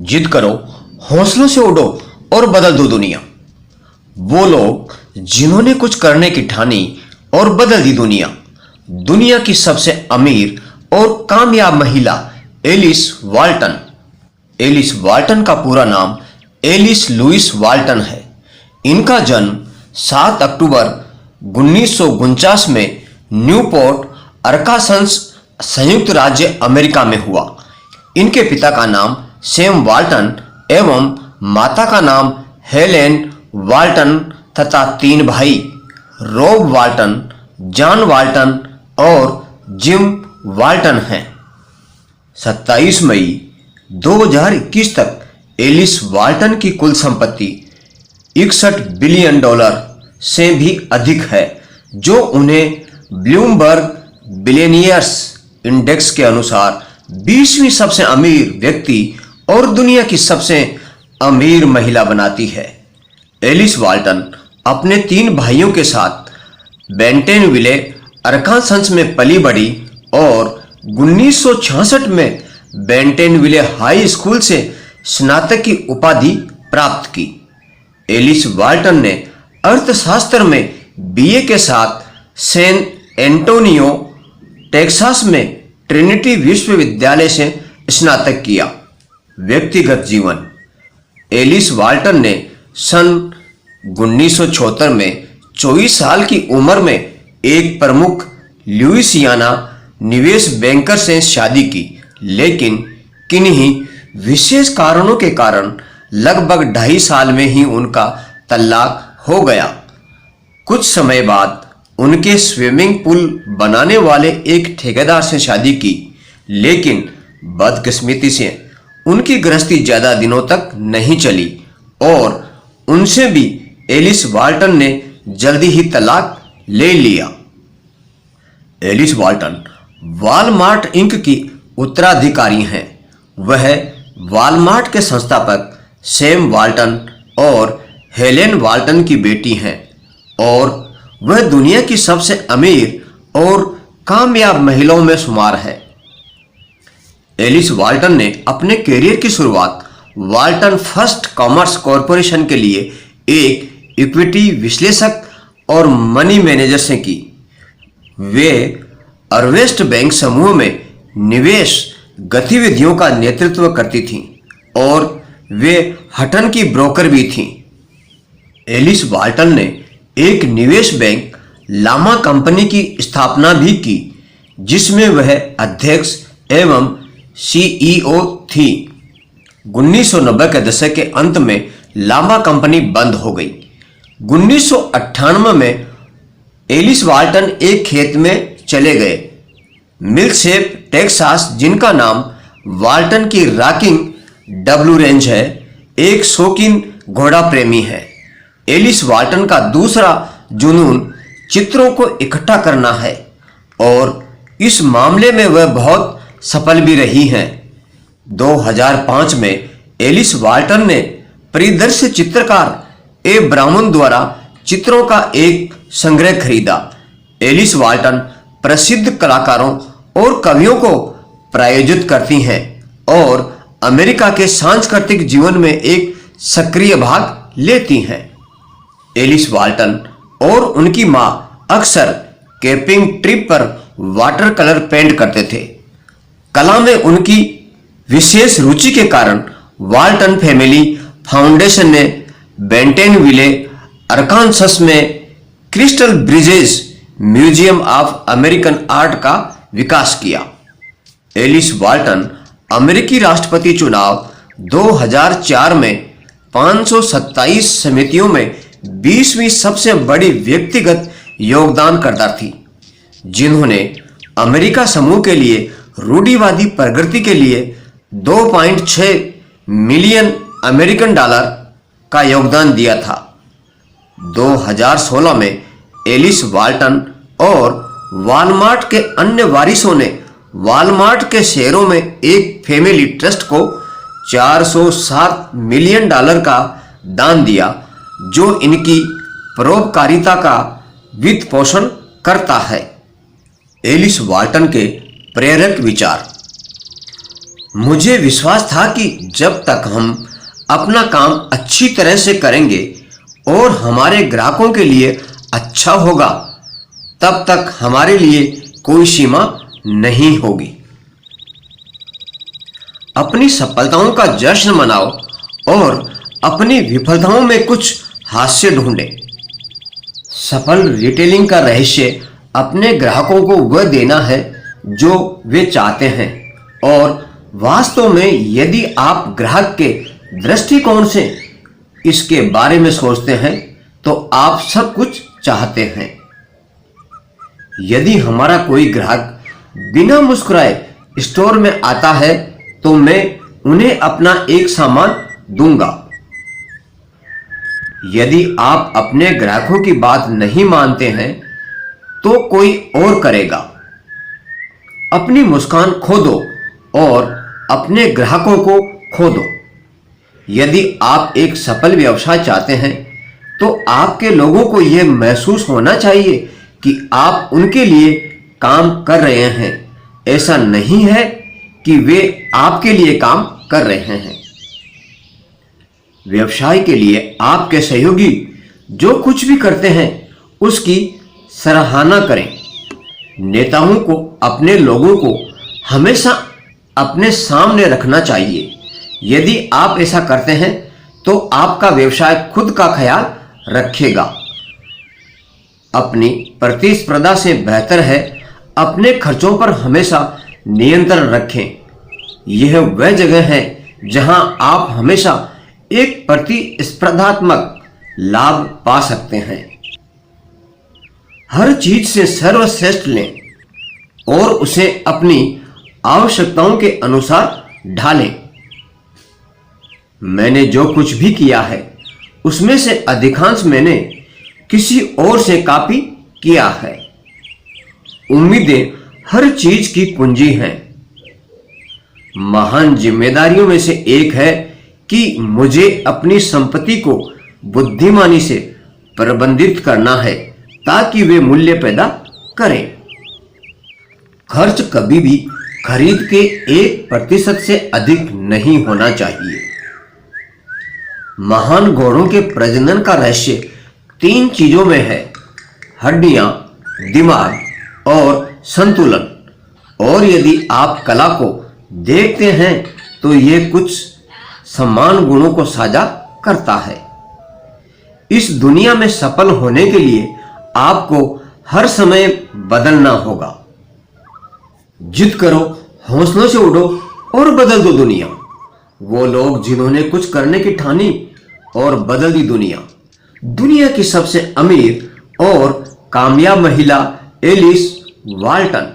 जिद करो, हौसलों से उड़ो और बदल दो दुनिया। वो लोग जिन्होंने कुछ करने की ठानी और बदल दी दुनिया। दुनिया की सबसे अमीर और कामयाब महिला एलिस वाल्टन। एलिस वाल्टन का पूरा नाम एलिस लुइस वाल्टन है। इनका जन्म 7 अक्टूबर 1949 में न्यूपोर्ट, अर्कान्सास, संयुक्त राज्य अमेरिका में हुआ। इनके पिता का नाम सैम वाल्टन एवं माता का नाम हेलेन वाल्टन तथा 3 भाई रॉब वाल्टन, जॉन वाल्टन और जिम वाल्टन हैं। 27 मई 2021 तक एलिस वाल्टन की कुल संपत्ति $61 बिलियन से भी अधिक है, जो उन्हें ब्लूमबर्ग बिलियनियर्स इंडेक्स के अनुसार 20वीं सबसे अमीर व्यक्ति और दुनिया की सबसे अमीर महिला बनाती है। एलिस वाल्टन अपने 3 भाइयों के साथ बेंटनविले, अर्कान्सास में पली बढ़ी और 1966 में बेंटनविले हाई स्कूल से स्नातक की उपाधि प्राप्त की। एलिस वाल्टन ने अर्थशास्त्र में बीए के साथ सैन एंटोनियो, टेक्सास में ट्रिनिटी विश्वविद्यालय से स्नातक किया। व्यक्तिगत जीवन। एलिस वाल्टन ने सन 1976 में 24 साल की उम्र में एक प्रमुख लुइसियाना निवेश बैंकर से शादी की, लेकिन किन्हीं विशेष कारणों के कारण लगभग 2.5 साल में ही उनका तलाक हो गया। कुछ समय बाद उनके स्विमिंग पूल बनाने वाले एक ठेकेदार से शादी की, लेकिन बदकिस्मती से उनकी गृहस्थी ज्यादा दिनों तक नहीं चली और उनसे भी एलिस वाल्टन ने जल्दी ही तलाक ले लिया। एलिस वाल्टन वॉलमार्ट इंक की उत्तराधिकारी हैं। वह वॉलमार्ट के संस्थापक सैम वाल्टन और हेलेन वाल्टन की बेटी हैं और वह दुनिया की सबसे अमीर और कामयाब महिलाओं में शुमार है। एलिस वाल्टन ने अपने करियर की शुरुआत वाल्टन फर्स्ट कॉमर्स कॉरपोरेशन के लिए एक इक्विटी विश्लेषक और मनी मैनेजर से की। वे अरवेस्ट बैंक समूह में निवेश गतिविधियों का नेतृत्व करती थीं और वे हटन की ब्रोकर भी थीं। एलिस वाल्टन ने एक निवेश बैंक लामा कंपनी की स्थापना भी की, जिसमें वह अध्यक्ष एवं सीईओ थी। 1990 के दशक के अंत में लामा कंपनी बंद हो गई। 1998 में एलिस वाल्टन एक खेत में चले गए, मिल्कशेप, टेक्सास, जिनका नाम वाल्टन की रॉकिंग डब्ल्यू रेंज है। एक शौकीन घोड़ा प्रेमी है। एलिस वाल्टन का दूसरा जुनून चित्रों को इकट्ठा करना है और इस मामले में वह बहुत सफल भी रही हैं। 2005 में एलिस वाल्टन ने परिदृश्य चित्रकार ए ब्राउन द्वारा चित्रों का एक संग्रह खरीदा। एलिस वाल्टन प्रसिद्ध कलाकारों और कवियों को प्रायोजित करती हैं और अमेरिका के सांस्कृतिक जीवन में एक सक्रिय भाग लेती हैं। एलिस वाल्टन और उनकी मां अक्सर कैंपिंग ट्रिप पर वाटर कलर पेंट करते थे। कला में उनकी विशेष रुचि के कारण वाल्टन फैमिली फाउंडेशन ने बेंटनविले, अर्कान्सास में crystal bridges museum of American art का विकास किया। एलिस वाल्टन अमेरिकी राष्ट्रपति चुनाव 2004 में 527 समितियों में 20वीं सबसे बड़ी व्यक्तिगत योगदानकर्ता थी, जिन्होंने अमेरिका समूह के लिए रूढ़िवादी प्रगति के लिए 2.6 मिलियन अमेरिकन डॉलर का योगदान दिया था। 2016 में एलिस वाल्टन और वॉलमार्ट के अन्य वारिसों ने वॉलमार्ट के शेयरों में एक फैमिली ट्रस्ट को $407 मिलियन का दान दिया, जो इनकी परोपकारिता का वित्त पोषण करता है। एलिस वाल्टन के प्रेरक विचार। मुझे विश्वास था कि जब तक हम अपना काम अच्छी तरह से करेंगे और हमारे ग्राहकों के लिए अच्छा होगा, तब तक हमारे लिए कोई सीमा नहीं होगी। अपनी सफलताओं का जश्न मनाओ और अपनी विफलताओं में कुछ हास्य ढूंढें। सफल रिटेलिंग का रहस्य अपने ग्राहकों को वह देना है जो वे चाहते हैं, और वास्तव में यदि आप ग्राहक के दृष्टिकोण से इसके बारे में सोचते हैं तो आप सब कुछ चाहते हैं। यदि हमारा कोई ग्राहक बिना मुस्कुराए स्टोर में आता है तो मैं उन्हें अपना एक सामान दूंगा। यदि आप अपने ग्राहकों की बात नहीं मानते हैं तो कोई और करेगा। अपनी मुस्कान खो दो और अपने ग्राहकों को खो दो। यदि आप एक सफल व्यवसाय चाहते हैं तो आपके लोगों को यह महसूस होना चाहिए कि आप उनके लिए काम कर रहे हैं, ऐसा नहीं है कि वे आपके लिए काम कर रहे हैं। व्यवसाय के लिए आपके सहयोगी जो कुछ भी करते हैं उसकी सराहना करें। नेताओं को अपने लोगों को हमेशा अपने सामने रखना चाहिए। यदि आप ऐसा करते हैं तो आपका व्यवसाय खुद का ख्याल रखेगा। अपनी प्रतिस्पर्धा से बेहतर है अपने खर्चों पर हमेशा नियंत्रण रखें। यह वह जगह है जहां आप हमेशा एक प्रतिस्पर्धात्मक लाभ पा सकते हैं। हर चीज से सर्वश्रेष्ठ लें और उसे अपनी आवश्यकताओं के अनुसार ढालें। मैंने जो कुछ भी किया है उसमें से अधिकांश मैंने किसी और से कॉपी किया है। उम्मीदें हर चीज की कुंजी हैं। महान जिम्मेदारियों में से एक है कि मुझे अपनी संपत्ति को बुद्धिमानी से प्रबंधित करना है ताकि वे मूल्य पैदा करें। खर्च कभी भी खरीद के 1% से अधिक नहीं होना चाहिए। महान घोड़ों के प्रजनन का रहस्य 3 चीजों में है: हड्डियां, दिमाग और संतुलन। और यदि आप कला को देखते हैं तो यह कुछ समान गुणों को साझा करता है। इस दुनिया में सफल होने के लिए आपको हर समय बदलना होगा। जिद करो, हौसलों से उड़ो और बदल दो दुनिया। वो लोग जिन्होंने कुछ करने की ठानी और बदल दी दुनिया। दुनिया की सबसे अमीर और कामयाब महिला एलिस वाल्टन।